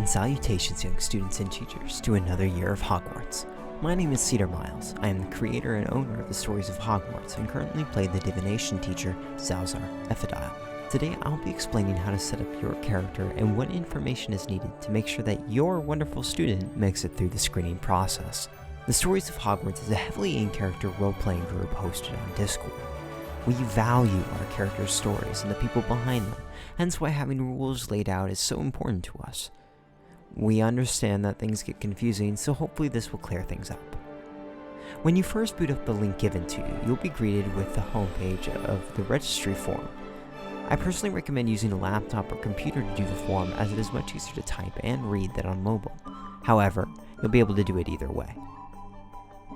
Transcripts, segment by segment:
And salutations, young students and teachers, to another year of Hogwarts. My name is Cedar Miles. I am the creator and owner of the Stories of Hogwarts and currently play the divination teacher, Salazar Ephedile. Today I'll be explaining how to set up your character and what information is needed to make sure that your wonderful student makes it through the screening process. The Stories of Hogwarts is a heavily in-character role-playing group hosted on Discord. We value our characters' stories and the people behind them, hence why having rules laid out is so important to us. We understand that things get confusing, so hopefully this will clear things up. When you first boot up the link given to you, you'll be greeted with the homepage of the registry form. I personally recommend using a laptop or computer to do the form, as it is much easier to type and read than on mobile. However, you'll be able to do it either way.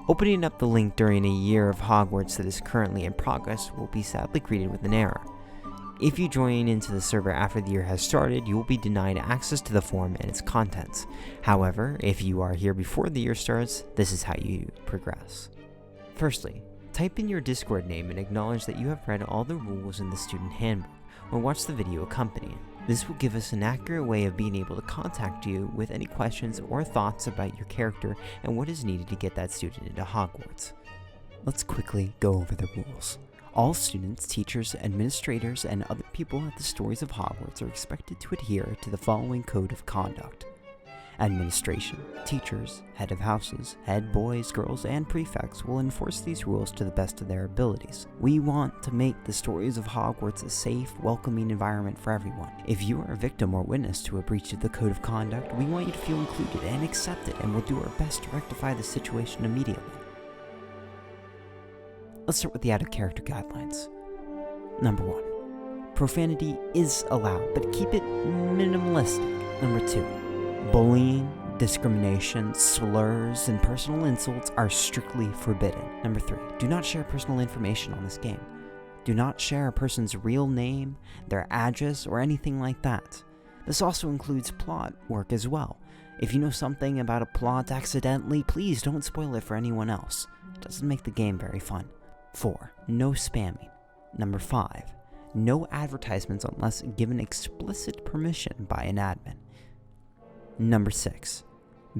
Opening up the link during a year of Hogwarts that is currently in progress will be sadly greeted with an error. If you join into the server after the year has started, you will be denied access to the form and its contents. However, if you are here before the year starts, this is how you progress. Firstly, type in your Discord name and acknowledge that you have read all the rules in the student handbook, or watch the video accompanying. This will give us an accurate way of being able to contact you with any questions or thoughts about your character and what is needed to get that student into Hogwarts. Let's quickly go over the rules. All students, teachers, administrators, and other people at the Stories of Hogwarts are expected to adhere to the following code of conduct. Administration, teachers, head of houses, head boys, girls, and prefects will enforce these rules to the best of their abilities. We want to make the Stories of Hogwarts a safe, welcoming environment for everyone. If you are a victim or witness to a breach of the code of conduct, we want you to feel included and accepted, and we'll do our best to rectify the situation immediately. Let's start with the out-of-character guidelines. Number 1. Profanity is allowed, but keep it minimalistic. Number 2. Bullying, discrimination, slurs, and personal insults are strictly forbidden. Number 3. Do not share personal information on this game. Do not share a person's real name, their address, or anything like that. This also includes plot work as well. If you know something about a plot accidentally, please don't spoil it for anyone else. It doesn't make the game very fun. 4. No spamming. Number 5. No advertisements unless given explicit permission by an admin. Number 6.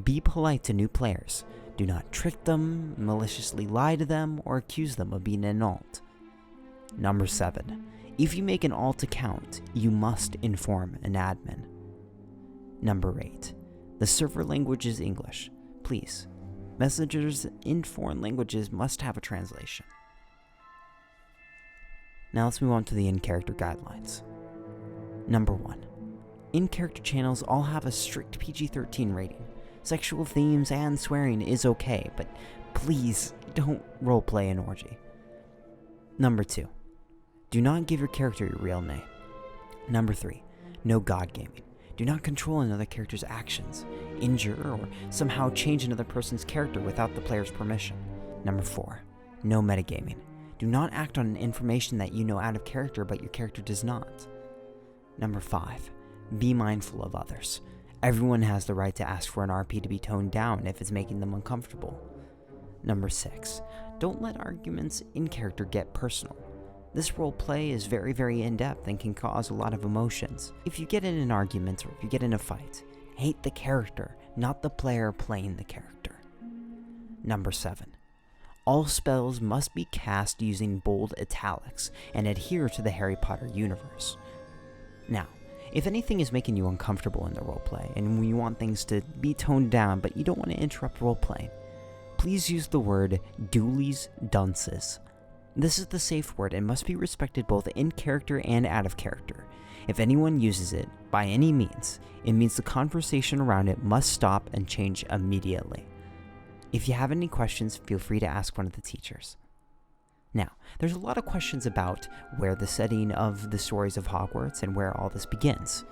Be polite to new players. Do not trick them, maliciously lie to them, or accuse them of being an alt. Number 7. If you make an alt account, you must inform an admin. Number 8. The server language is English. Please, messages in foreign languages must have a translation. Now let's move on to the in-character guidelines. Number 1. In-character channels all have a strict PG-13 rating. Sexual themes and swearing is okay, but please don't roleplay an orgy. Number 2. Do not give your character your real name. Number 3. No god gaming. Do not control another character's actions, injure, or somehow change another person's character without the player's permission. Number 4. No metagaming. Do not act on information that you know out of character but your character does not. Number 5. Be mindful of others. Everyone has the right to ask for an RP to be toned down if it's making them uncomfortable. Number 6. Don't let arguments in character get personal. This roleplay is very in-depth and can cause a lot of emotions. If you get in an argument or if you get in a fight, hate the character, not the player playing the character. Number 7. All spells must be cast using bold italics and adhere to the Harry Potter universe. Now, if anything is making you uncomfortable in the roleplay and you want things to be toned down but you don't want to interrupt roleplaying, please use the word doolies dunces. This is the safe word and must be respected both in character and out of character. If anyone uses it, by any means, it means the conversation around it must stop and change immediately. If you have any questions, feel free to ask one of the teachers. Now, there's a lot of questions about where the setting of the Stories of Hogwarts and where all this begins.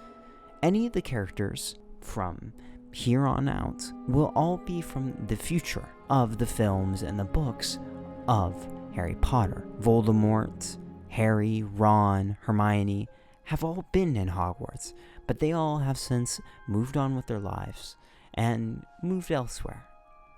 Any of the characters from here on out will all be from the future of the films and the books of Harry Potter. Voldemort, Harry, Ron, Hermione have all been in Hogwarts, but they all have since moved on with their lives and moved elsewhere.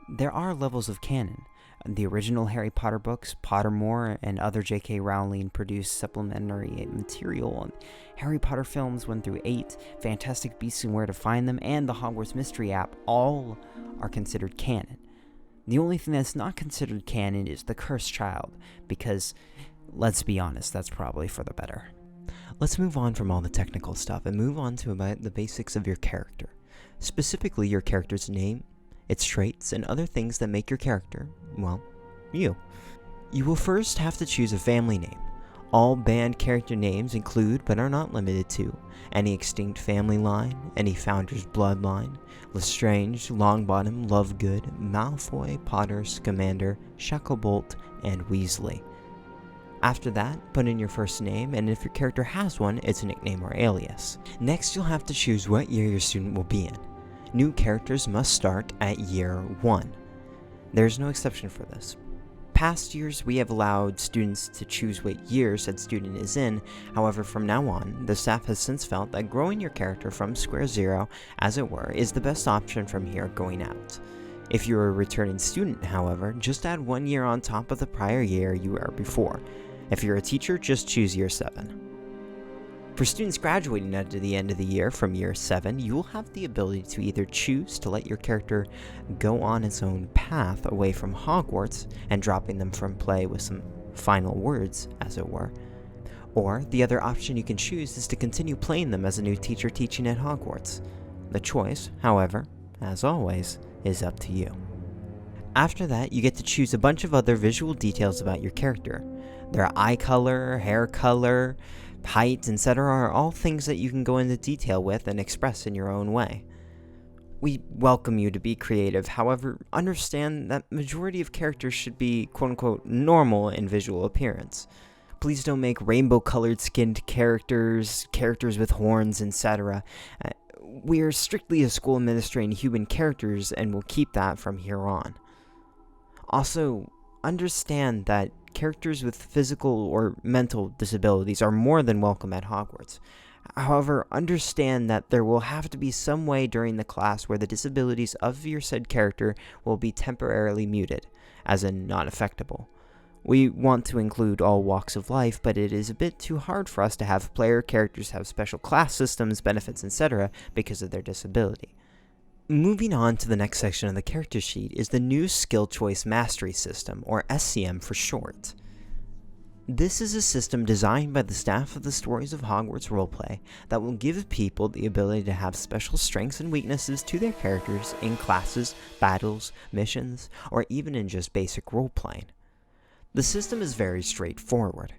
There are levels of canon, The original Harry Potter books, Pottermore, and other J.K. Rowling produced supplementary material. And Harry Potter films 1 through 8, Fantastic Beasts and Where to Find Them, and the Hogwarts Mystery app all are considered canon. The only thing that's not considered canon is The Cursed Child, because, let's be honest, that's probably for the better. Let's move on from all the technical stuff and move on to about the basics of your character. Specifically, your character's name, its traits, and other things that make your character, well, you. You will first have to choose a family name. All banned character names include, but are not limited to, any extinct family line, any founder's bloodline, Lestrange, Longbottom, Lovegood, Malfoy, Potter, Scamander, Shacklebolt, and Weasley. After that, put in your first name, and if your character has one, it's a nickname or alias. Next, you'll have to choose what year your student will be in. New characters must start at year 1. There's no exception for this. Past years, we have allowed students to choose what year said student is in. However, from now on, the staff has since felt that growing your character from square zero, as it were, is the best option from here going out. If you're a returning student, however, just add 1 year on top of the prior year you were before. If you're a teacher, just choose year 7. For students graduating at the end of the year from year 7, you will have the ability to either choose to let your character go on its own path away from Hogwarts and dropping them from play with some final words, as it were, or the other option you can choose is to continue playing them as a new teacher teaching at Hogwarts. The choice, however, as always, is up to you. After that, you get to choose a bunch of other visual details about your character. Their eye color, hair color, height, etc. are all things that you can go into detail with and express in your own way. We welcome you to be creative, however, understand that majority of characters should be quote-unquote normal in visual appearance. Please don't make rainbow-colored skinned characters with horns, etc. We are strictly a school administering human characters and will keep that from here on. Also, understand that characters with physical or mental disabilities are more than welcome at Hogwarts. However, understand that there will have to be some way during the class where the disabilities of your said character will be temporarily muted, as in not affectable. We want to include all walks of life, but it is a bit too hard for us to have player characters have special class systems, benefits, etc. because of their disability. Moving on to the next section of the character sheet is the new Skill Choice Mastery System, or SCM for short. This is a system designed by the staff of the Stories of Hogwarts roleplay that will give people the ability to have special strengths and weaknesses to their characters in classes, battles, missions, or even in just basic roleplaying. The system is very straightforward.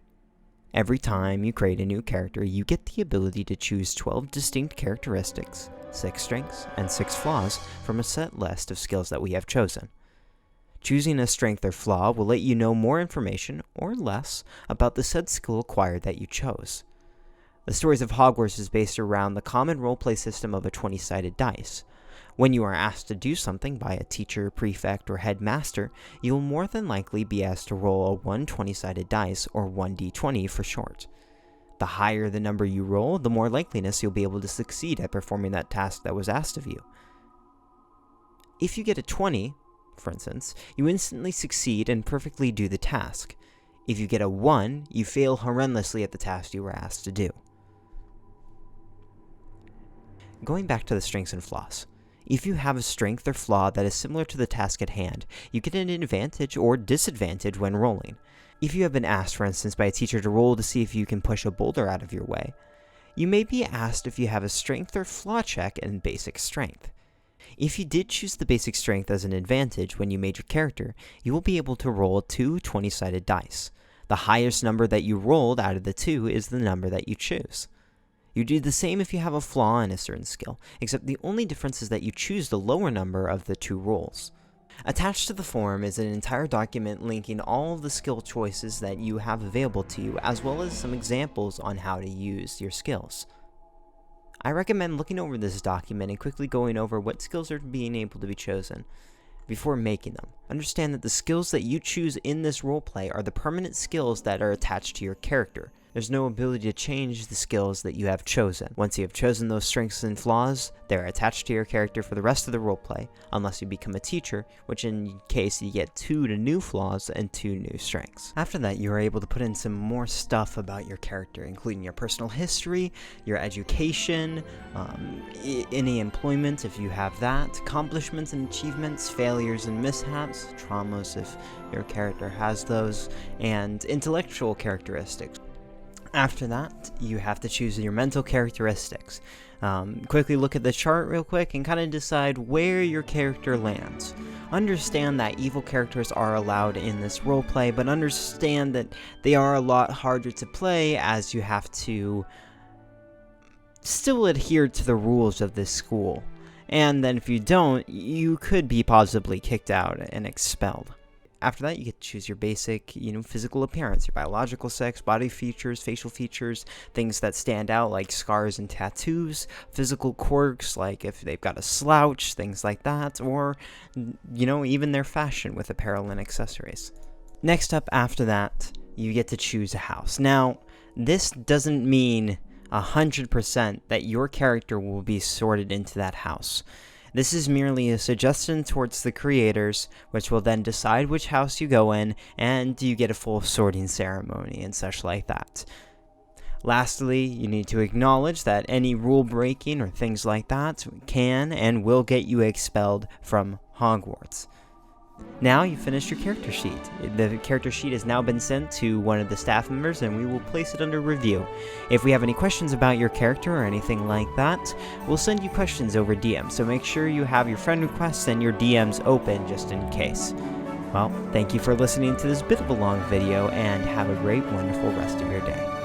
Every time you create a new character, you get the ability to choose 12 distinct characteristics, 6 strengths, and 6 flaws from a set list of skills that we have chosen. Choosing a strength or flaw will let you know more information, or less, about the said skill acquired that you chose. The Stories of Hogwarts is based around the common roleplay system of a 20-sided dice. When you are asked to do something by a teacher, prefect, or headmaster, you will more than likely be asked to roll a 1 20-sided dice, or 1d20 for short. The higher the number you roll, the more likeliness you'll be able to succeed at performing that task that was asked of you. If you get a 20, for instance, you instantly succeed and perfectly do the task. If you get a 1, you fail horrendously at the task you were asked to do. Going back to the strengths and flaws. If you have a strength or flaw that is similar to the task at hand, you get an advantage or disadvantage when rolling. If you have been asked, for instance, by a teacher to roll to see if you can push a boulder out of your way, you may be asked if you have a strength or flaw check in basic strength. If you did choose the basic strength as an advantage when you made your character, you will be able to roll 2 20-sided dice. The highest number that you rolled out of the 2 is the number that you choose. You do the same if you have a flaw in a certain skill, except the only difference is that you choose the lower number of the 2 rolls. Attached to the forum is an entire document linking all of the skill choices that you have available to you, as well as some examples on how to use your skills. I recommend looking over this document and quickly going over what skills are being able to be chosen before making them. Understand that the skills that you choose in this roleplay are the permanent skills that are attached to your character. There's no ability to change the skills that you have chosen. Once you have chosen those strengths and flaws, they're attached to your character for the rest of the roleplay, unless you become a teacher, which in case you get 2 new flaws and 2 new strengths. After that, you are able to put in some more stuff about your character, including your personal history, your education, any employment if you have that, accomplishments and achievements, failures and mishaps, traumas if your character has those, and intellectual characteristics. After that, you have to choose your mental characteristics. Quickly look at the chart real quick and kind of decide where your character lands. Understand that evil characters are allowed in this roleplay, but understand that they are a lot harder to play as you have to still adhere to the rules of this school. And then if you don't, you could be possibly kicked out and expelled. After that, you get to choose your basic, physical appearance, your biological sex, body features, facial features, things that stand out like scars and tattoos, physical quirks like if they've got a slouch, things like that, or, even their fashion with apparel and accessories. Next up after that, you get to choose a house. Now, this doesn't mean 100% that your character will be sorted into that house. This is merely a suggestion towards the creators, which will then decide which house you go in, and you get a full sorting ceremony and such like that. Lastly, you need to acknowledge that any rule breaking or things like that can and will get you expelled from Hogwarts. Now you finished your character sheet. The character sheet has now been sent to one of the staff members and we will place it under review. If we have any questions about your character or anything like that, we'll send you questions over DM, so make sure you have your friend requests and your DMs open just in case. Well, thank you for listening to this bit of a long video and have a great, wonderful rest of your day.